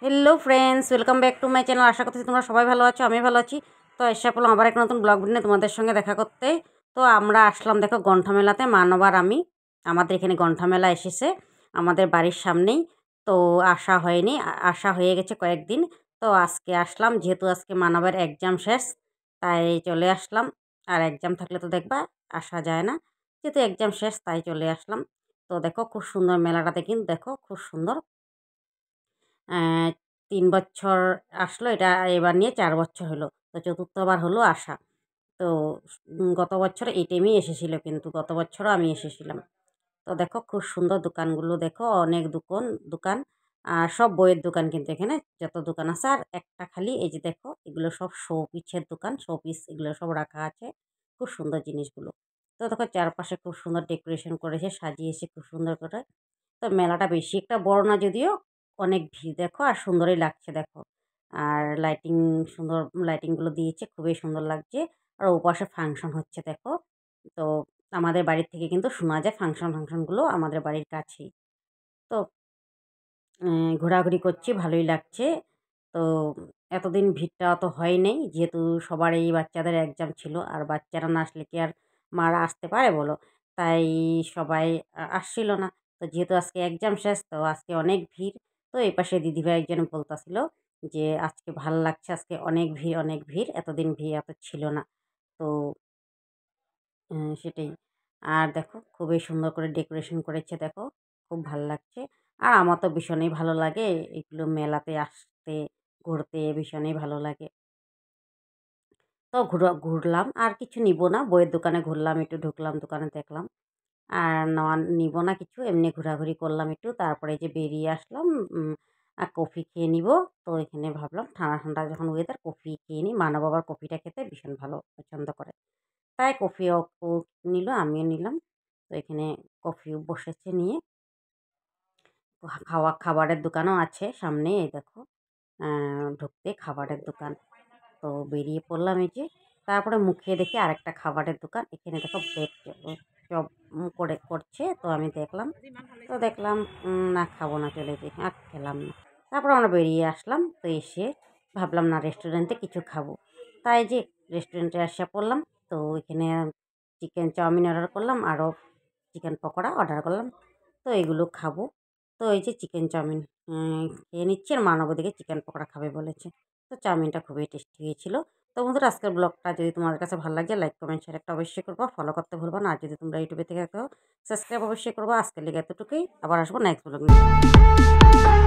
Hello friends, welcome back to my channel. আশা করছি তোমরা সবাই ভালো আছো, আমি ভালো আছি। তো এসে পড়লাম আবার একটা নতুন ব্লগ ভিডিও তোমাদের সঙ্গে দেখা করতে। তো আমরা আসলাম দেখো গ্রন্থ মেলাতে, মানবার আমি আমাদের এখানে গ্রন্থ মেলা এসেছে আমাদের বাড়ির সামনেই। তো আসা হয়নি, আসা হয়ে গেছে কয়েকদিন। তো আজকে আসলাম, যেহেতু আজকে মানবের এক্সাম শেষ তাই চলে আসলাম। আর এক্সাম থাকলে তো দেখবা আসা যায় না, যেহেতু এক্সাম শেষ তাই চলে আসলাম। তো দেখো খুব সুন্দর মেলাটাতে, কিন্তু দেখো খুব সুন্দর। ৩ বছর আসলো, এটা এবার নিয়ে ৪ বছর হলো। তো চতুর্থবার হলো আসা। তো গত বছর এই টাইমেই এসেছিল, কিন্তু গত বছরও আমি এসেছিলাম। তো দেখো খুব সুন্দর দোকানগুলো, দেখো অনেক দোকান আর সব বইয়ের দোকান, কিন্তু এখানে যত দোকান আছে। আর একটা খালি এই যে দেখো, এগুলো সব শো পিসের দোকান, শো পিস এগুলো সব রাখা আছে, খুব সুন্দর জিনিসগুলো। তো দেখো চারপাশে খুব সুন্দর ডেকোরেশন করেছে, সাজিয়েছে খুব সুন্দর করে। তো মেলাটা বেশি একটা বড় না যদিও, অনেক ভিড় দেখো, আর সুন্দরই লাগছে দেখো। আর লাইটিং, সুন্দর লাইটিংগুলো দিয়েছে, খুবই সুন্দর লাগছে। আর ওপাশে ফাংশন হচ্ছে দেখো। তো আমাদের বাড়ির থেকে কিন্তু শোনা যায় ফাংশনগুলো আমাদের বাড়ির কাছেই। তো ঘোরাঘুরি করছি, ভালোই লাগছে। তো এতদিন ভিড়টা অত হয় নাই, যেহেতু সবার এই বাচ্চাদের এক্সাম ছিল, আর বাচ্চারা না আসলে কি আর মারা আসতে পারে বলো। তাই সবাই আসছিল না। তো যেহেতু আজকে এক্সাম শেষ, তো আজকে অনেক ভিড়। তো এই পাশে দিদিভাই একজন বলতাছিল যে আজকে ভাল লাগছে, আজকে অনেক ভিড় অনেক ভিড়, এতদিন ভিড় এত ছিল না। তো সেটাই। আর দেখো খুবই সুন্দর করে ডেকোরেশন করেছে দেখো, খুব ভাল লাগছে। আর আমার তো ভীষণই ভালো লাগে এগুলো মেলাতে আসতে, ঘুরতে ভীষণই ভালো লাগে। তো ঘুরলাম, আর কিছু নিব না, বইয়ের দোকানে ঘুরলাম, একটু ঢুকলাম দোকানে দেখলাম। আর নেওয়া নিব না কিছু, এমনি ঘোরাঘুরি করলাম একটু, তারপরে যে বেরিয়ে আসলাম। কফি খেয়ে নিব। তো এখানে ভাবলাম ঠান্ডা ঠান্ডা যখন ওয়েদার, কফি খেয়ে নিই, মানব আবার কফিটা খেতে ভীষণ ভালো পছন্দ করে। তাই কফিও ও নিল, আমিও নিলাম। তো এখানে কফিও বসেছে নিয়ে। খাবারের দোকানও আছে সামনে, এই দেখো ঢুকতে খাবারের দোকান। তো বেরিয়ে পড়লাম এই যে। তারপরে মুখে দেখি আরেকটা খাবারের দোকান, এখানে দেখো ব্রেড চপ করছে। তো আমি দেখলাম, তো দেখলাম না খাবো না, চলে যাই, আর খেলাম না। তারপর আমরা বেরিয়ে আসলাম। তো এসে ভাবলাম না রেস্টুরেন্টে কিছু খাবো, তাই যে রেস্টুরেন্টে আসা পড়লাম। তো এখানে চিকেন চাউমিন অর্ডার করলাম, আরও চিকেন পকোড়া অর্ডার করলাম। তো এগুলো খাবো। তো এই যে চিকেন চাউমিন খেয়ে নিচ্ছি, আর মানব দিকে চিকেন পকোড়া খাবে বলেছে। তো চাউমিনটা খুবই টেস্টি হয়েছিল। তো বন্ধুরা, আজকের ব্লগটা যদি তোমাদের কাছে ভালো লাগে, লাইক কমেন্ট শেয়ার একটা অবশ্যই করবো, ফলো করতে ভুলবো না। আর যদি তোমরা ইউটিউবে থেকে দেখো, সাবস্ক্রাইব অবশ্যই করবো। আজকের লিগে এতটুকুই, আবার আসবো নেক্সট ব্লগ নিয়ে।